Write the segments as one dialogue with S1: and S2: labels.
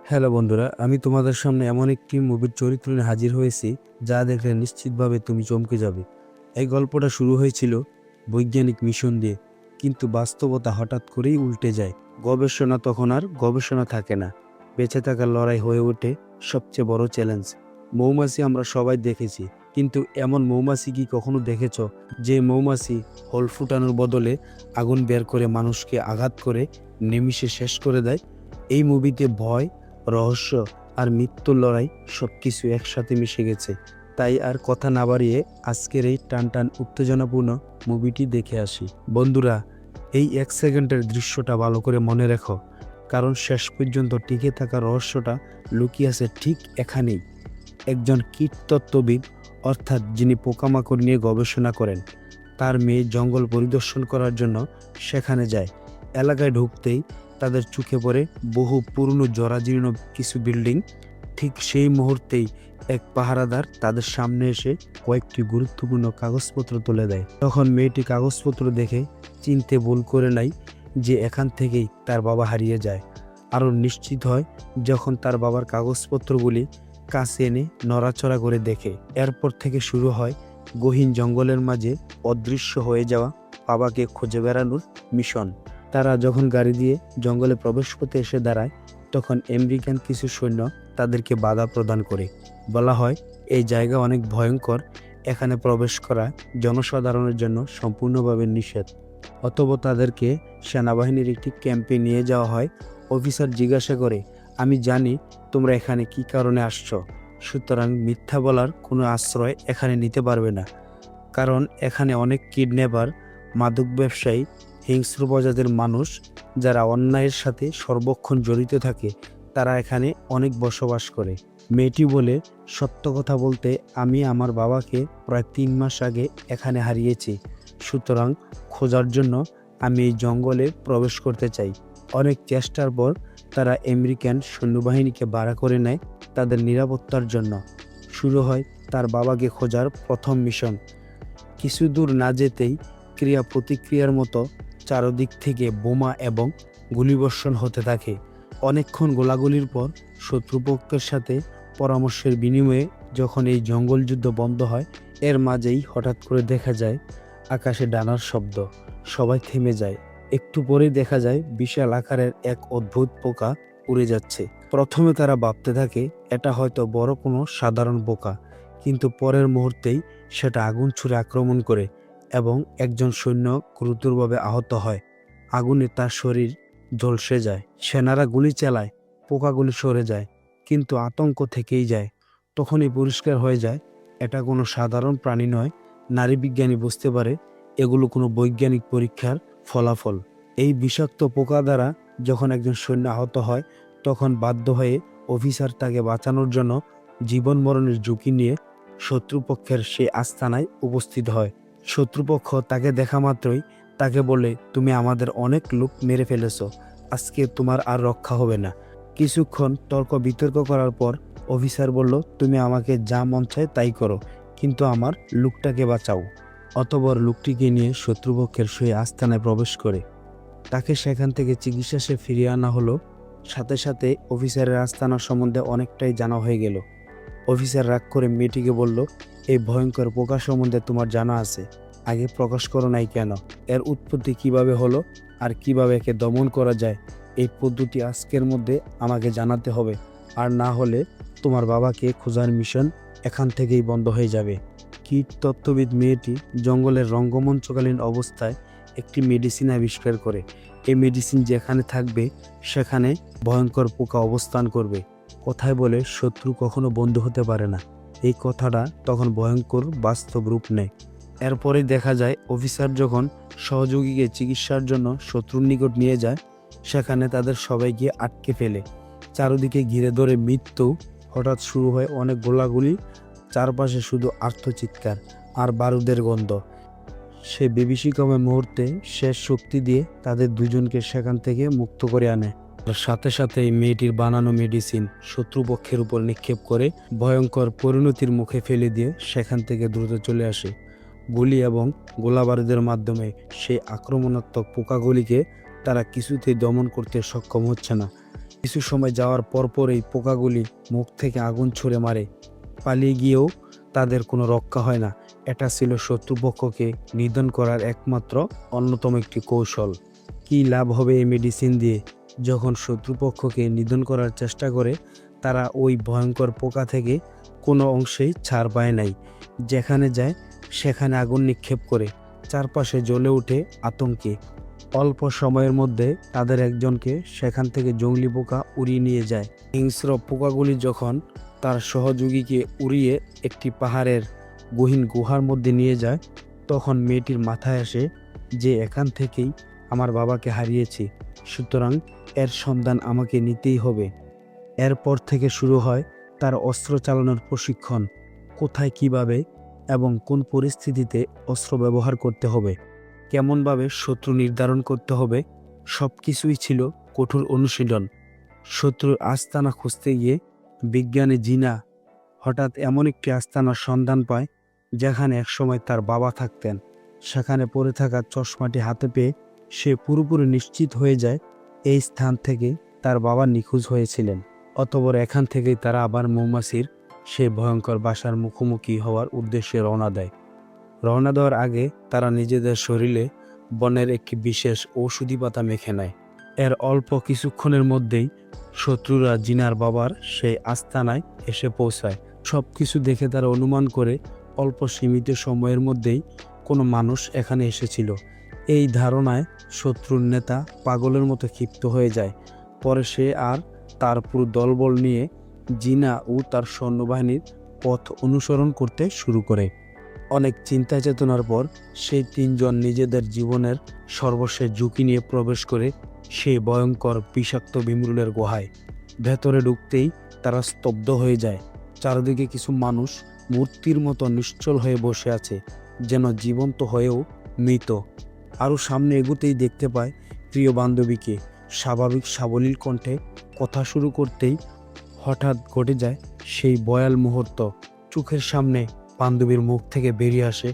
S1: Hello বন্ধুরা, আমি তোমাদের সামনে এমন একটি মুভির চরিত্র নিয়ে হাজির হয়েছি যা দেখলে নিশ্চিতভাবে তুমি চমকে যাবে। এই গল্পটা শুরু হয়েছিল বৈজ্ঞানিক মিশন দিয়ে, কিন্তু বাস্তবতা হঠাৎ করেই উল্টে যায়। গবেষণা তখন আর গবেষণা থাকে না, বেঁচে থাকার লড়াই হয়ে ওঠে সবচেয়ে বড় চ্যালেঞ্জ। মৌমাছি আমরা সবাই দেখেছি, কিন্তু এমন মৌমাছি কি কখনো দেখেছ যে মৌমাছি হোল ফুটানোর বদলে আগুন বের করে মানুষকে আঘাত করে নিমিষে শেষ করে দেয়? এই মুভিতে ভয়, রহস্য আর মৃত্যুর লড়াই সবকিছু একসাথে মিশে গেছে। তাই আর কথা না বাড়িয়ে আজকের এই টানটান উত্তেজনাপূর্ণ মুভিটি দেখে আসি। বন্ধুরা, এই 1 সেকেন্ডের দৃশ্যটা ভালো করে মনে রেখো, কারণ শেষ পর্যন্ত টিকে থাকা রহস্যটা লুকিয়ে আছে ঠিক এখানেই। একজন কীটতত্ত্ববিদ, অর্থাৎ যিনি পোকামাকড় নিয়ে গবেষণা করেন, তার মেয়ে জঙ্গল পরিদর্শন করার জন্য সেখানে যায়। এলাকায় ঢুকতেই তাদের চোখে পড়ে বহু পুরনো জরাজীর্ণ কিছু বিল্ডিং। ঠিক সেই মুহূর্তেই এক পাহারাদার তাদের সামনে এসে কয়েকটি গুরুত্বপূর্ণ কাগজপত্র তুলে দেয়। তখন মেয়েটি কাগজপত্র দেখে চিনতে ভুল করে নাই যে এখান থেকেই তার বাবা হারিয়ে যায়। আরও নিশ্চিত হয় যখন তার বাবার কাগজপত্রগুলি কাছে এনে নড়াচড়া করে দেখে। এরপর থেকে শুরু হয় গহীন জঙ্গলের মাঝে অদৃশ্য হয়ে যাওয়া বাবাকে খুঁজে বেড়ানোর মিশন। তারা যখন গাড়ি দিয়ে জঙ্গলে প্রবেশ করতে এসে দাঁড়ায়, তখন আমেরিকান কিছু সৈন্য তাদেরকে বাধা প্রদান করে। বলা হয় এই জায়গা অনেক ভয়ঙ্কর, এখানে প্রবেশ করা জনসাধারণের জন্য সম্পূর্ণভাবে নিষেধ। অতঃপর তাদেরকে সেনাবাহিনীর একটি ক্যাম্পে নিয়ে যাওয়া হয়। অফিসার জিজ্ঞাসা করে, আমি জানি তোমরা এখানে কি কারণে আসছো, সুতরাং মিথ্যা বলার কোনো আশ্রয় এখানে নিতে পারবে না, কারণ এখানে অনেক কিডন্যাপার, মাদক ব্যবসায়ী, হিংস্র প্রজাতির মানুষ যারা অন্যায়ের সাথে সর্বক্ষণ জড়িত থাকে, তারা এখানে অনেক বসবাস করে। মেয়েটি বলে, সত্য কথা বলতে আমি আমার বাবাকে প্রায় 3 মাস আগে এখানে হারিয়েছি, সুতরাং খোঁজার জন্য আমি এই জঙ্গলে প্রবেশ করতে চাই। অনেক চেষ্টার পর তারা আমেরিকান সৈন্যবাহিনীকে ভাড়া করে নেয় তাদের নিরাপত্তার জন্য। শুরু হয় তার বাবাকে খোঁজার প্রথম মিশন। কিছু দূর না যেতেই ক্রিয়া প্রতিক্রিয়ার মতো চারদিক থেকে বোমা এবং গুলিবর্ষণ হতে থাকে। অনেকক্ষণ গোলাগুলির পর শত্রুপক্ষের সাথে পরামর্শের বিনিময়ে যখন এই জঙ্গল যুদ্ধ বন্ধ হয়, এর মাঝেই হঠাৎ করে দেখা যায় আকাশে ডানার শব্দ। সবাই থেমে যায়। একটু পরেই দেখা যায় বিশাল আকারের এক অদ্ভুত পোকা উড়ে যাচ্ছে। প্রথমে তারা ভাবতে থাকে এটা হয়তো বড় কোনো সাধারণ পোকা, কিন্তু পরের মুহূর্তেই সেটা আগুন ছুড়ে আক্রমণ করে এবং একজন সৈন্য গুরুতরভাবে আহত হয়। আগুনে তার শরীর ঝলসে যায়। সেনারা গুলি চালায়, পোকাগুলি সরে যায়, কিন্তু আতঙ্ক থেকেই যায়। তখনই পরিষ্কার হয়ে যায় এটা কোনো সাধারণ প্রাণী নয়। নারী বিজ্ঞানী বুঝতে পারে এগুলো কোনো বৈজ্ঞানিক পরীক্ষার ফলাফল। এই বিষাক্ত পোকা দ্বারা যখন একজন সৈন্য আহত হয়, তখন বাধ্য হয়ে অফিসার তাকে বাঁচানোর জন্য জীবন মরণের ঝুঁকি নিয়ে শত্রুপক্ষের সেই আস্তানায় উপস্থিত হয়। শত্রুপক্ষ তাকে দেখা মাত্রই তাকে বলে, তুমি আমাদের অনেক লোক মেরে ফেলেছো, আজকে তোমার আর রক্ষা হবে না। কিছুক্ষণ তর্ক বিতর্ক করার পর অফিসার বলল, তুমি আমাকে যা মন চায় তাই করো, কিন্তু আমার লোকটাকে বাঁচাও। অতঃপর লোকটিকে নিয়ে শত্রুপক্ষের সেই আস্তানায় প্রবেশ করে তাকে সেখান থেকে চিকিৎসা সে ফিরিয়ে আনা হলো। সাথে সাথে অফিসারের আস্তানা সম্বন্ধে অনেকটাই জানা হয়ে গেল। অফিসার রাগ করে মেয়েটিকে বলল, এই ভয়ঙ্কর পোকা সম্বন্ধে তোমার জানা আছে, আগে প্রকাশ করো নাই কেন? এর উৎপত্তি কিভাবে হলো আর কিভাবে একে দমন করা যায়, এই পদ্ধতি আজকের মধ্যে আমাকে জানাতে হবে, আর না হলে তোমার বাবাকে খোঁজার মিশন এখান থেকেই বন্ধ হয়ে যাবে। কীটতত্ত্ববিদ মেয়েটি জঙ্গলের রঙ্গমঞ্চকালীন অবস্থায় একটি মেডিসিন আবিষ্কার করে। এই মেডিসিন যেখানে থাকবে সেখানে ভয়ঙ্কর পোকা অবস্থান করবে। কথায় বলে শত্রু কখনো বন্ধু হতে পারে না, এই কথাটা তখন ভয়ঙ্কর বাস্তব রূপ নেয়। এরপরে দেখা যায় অফিসার যখন সহযোগীকে চিকিৎসার জন্য শত্রুর নিকট নিয়ে যায়, সেখানে তাদের সবাইকে আটকে ফেলে। চারদিকে ঘিরে ধরে মৃত্যু। হঠাৎ শুরু হয় অনেক গোলাগুলি, চারপাশে শুধু আর্তচিৎকার আর বারুদের গন্ধ। সে বিভীষিকাময় মুহূর্তে শেষ শক্তি দিয়ে তাদের দুজনকে সেখান থেকে মুক্ত করে আনে। আর সাথে সাথে মেয়েটির বানানো মেডিসিন শত্রুপক্ষের উপর নিক্ষেপ করে ভয়ঙ্কর পরিণতির মুখে ফেলে দিয়ে সেখান থেকে দ্রুত চলে আসে। গুলি এবং গোলাবারুদের মাধ্যমে সেই আক্রমণাত্মক পোকাগুলিকে তারা কিছুতেই দমন করতে সক্ষম হচ্ছে না। কিছু সময় যাওয়ার পরপরই পোকাগুলি মুখ থেকে আগুন ছুঁড়ে মারে। পালিয়ে গিয়েও তাদের কোনো রক্ষা হয় না। এটা ছিল শত্রুপক্ষকে নিধন করার একমাত্র অন্যতম একটি কৌশল। কী লাভ হবে এই মেডিসিন দিয়ে? যখন শত্রুপক্ষকে নিধন করার চেষ্টা করে, তারা ওই ভয়ঙ্কর পোকা থেকে কোনো অংশেই ছাড় পায় নাই। যেখানে যায় সেখানে আগুন নিক্ষেপ করে, চারপাশে জ্বলে ওঠে আতঙ্কে। অল্প সময়ের মধ্যে তাদের একজনকে সেখান থেকে জংলি পোকা উড়িয়ে নিয়ে যায়। হিংস্র পোকাগুলি যখন তার সহযোগীকে উড়িয়ে একটি পাহাড়ের গহীন গুহার মধ্যে নিয়ে যায়, তখন মেয়েটির মাথায় আসে যে এখান থেকেই আমার বাবাকে হারিয়েছি, সুতরাং এর সন্ধান আমাকে নিতেই হবে। এরপর থেকে শুরু হয় তার অস্ত্র চালানোর প্রশিক্ষণ। কোথায়, কিভাবে এবং কোন পরিস্থিতিতে অস্ত্র ব্যবহার করতে হবে, কেমনভাবে শত্রু নির্ধারণ করতে হবে, সব কিছুই ছিল কঠোর অনুশীলন। শত্রুর আস্তানা খুঁজতে গিয়ে বিজ্ঞানী জিনা হঠাৎ এমন একটি আস্তানার সন্ধান পায় যেখানে একসময় তার বাবা থাকতেন। সেখানে পড়ে থাকা চশমাটি হাতে পেয়ে সে পুরোপুরি নিশ্চিত হয়ে যায় এই স্থান থেকে তার বাবা নিখোঁজ হয়েছিলেন। অতঃপর এখান থেকেই তারা আবার মৌমাছির সেই ভয়ঙ্কর বাসার মুখোমুখি হওয়ার উদ্দেশ্যে রওনা দেয়। রওনা দেওয়ার আগে তারা নিজেদের শরীরে বনের একটি বিশেষ ঔষধি পাতা মেখে নেয়। এর অল্প কিছুক্ষণের মধ্যেই শত্রুরা জিনার বাবার সেই আস্তানায় এসে পৌঁছায়। সব কিছু দেখে তারা অনুমান করে অল্প সীমিত সময়ের মধ্যেই কোনো মানুষ এখানে এসেছিল। এই ধারণায় শত্রুর নেতা পাগলের মতো ক্ষিপ্ত হয়ে যায়। পরে সে আর তার পুরো দলবল নিয়ে জিনা ও তার সৈন্যবাহিনীর পথ অনুসরণ করতে শুরু করে। অনেক চিন্তা চেতনার পর সেই তিনজন নিজেদের জীবনের সর্বশেষ ঝুঁকি নিয়ে প্রবেশ করে সেই ভয়ঙ্কর বিষাক্ত ভিমরুলের গুহায়। ভেতরে ঢুকতেই তারা স্তব্ধ হয়ে যায়। চারদিকে কিছু মানুষ মূর্তির মতো নিশ্চল হয়ে বসে আছে, যেন জীবন্ত হয়েও মৃত। আরও সামনে এগোতেই দেখতে পায় প্রিয় বান্ধবীকে। স্বাভাবিক সাবলীল কণ্ঠে কথা শুরু করতেই হঠাৎ ঘটে যায় সেই ভয়াল মুহূর্ত। চোখের সামনে বান্ধবীর মুখ থেকে বেরিয়ে আসে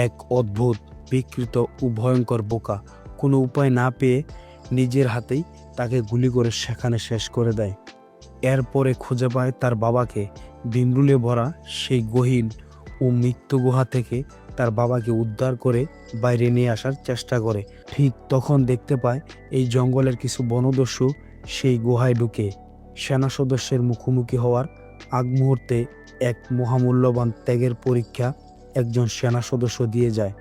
S1: এক অদ্ভুত, বিকৃত ও ভয়ঙ্কর বোকা। কোনো উপায় না পেয়ে নিজের হাতেই তাকে গুলি করে সেখানে শেষ করে দেয়। এরপরে খুঁজে পায় তার বাবাকে। ভিমরুলে ভরা সেই গহীন ও মৃত্যু গুহা থেকে তার বাবাকে উদ্ধার করে বাইরে নিয়ে আসার চেষ্টা করে। ঠিক তখন দেখতে পায় এই জঙ্গলের কিছু বনদস্যু সেই গুহায় ঢুকে সেনা সদস্যের মুখোমুখি হওয়ার আগ মুহূর্তে এক মহামূল্যবান ত্যাগের পরীক্ষা একজন সেনা সদস্য দিয়ে যায়।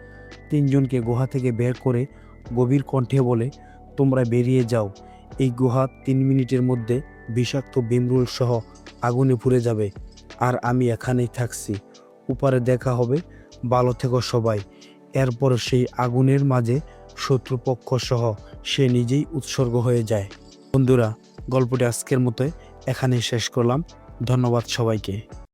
S1: তিনজনকে গুহা থেকে বের করে গভীর কণ্ঠে বলে, তোমরা বেরিয়ে যাও। এই গুহা 3 মিনিটের মধ্যে বিষাক্ত ভিমরুল সহ আগুনে পুড়ে যাবে, আর আমি এখানেই থাকছি। উপরে দেখা হবে, ভালো থেকো সবাই। এরপর সেই আগুনের মাঝে শত্রুপক্ষ সহ সে নিজেই উৎসর্গ হয়ে যায়। বন্ধুরা, গল্পটি আজকের মতো এখানেই শেষ করলাম। ধন্যবাদ সবাইকে।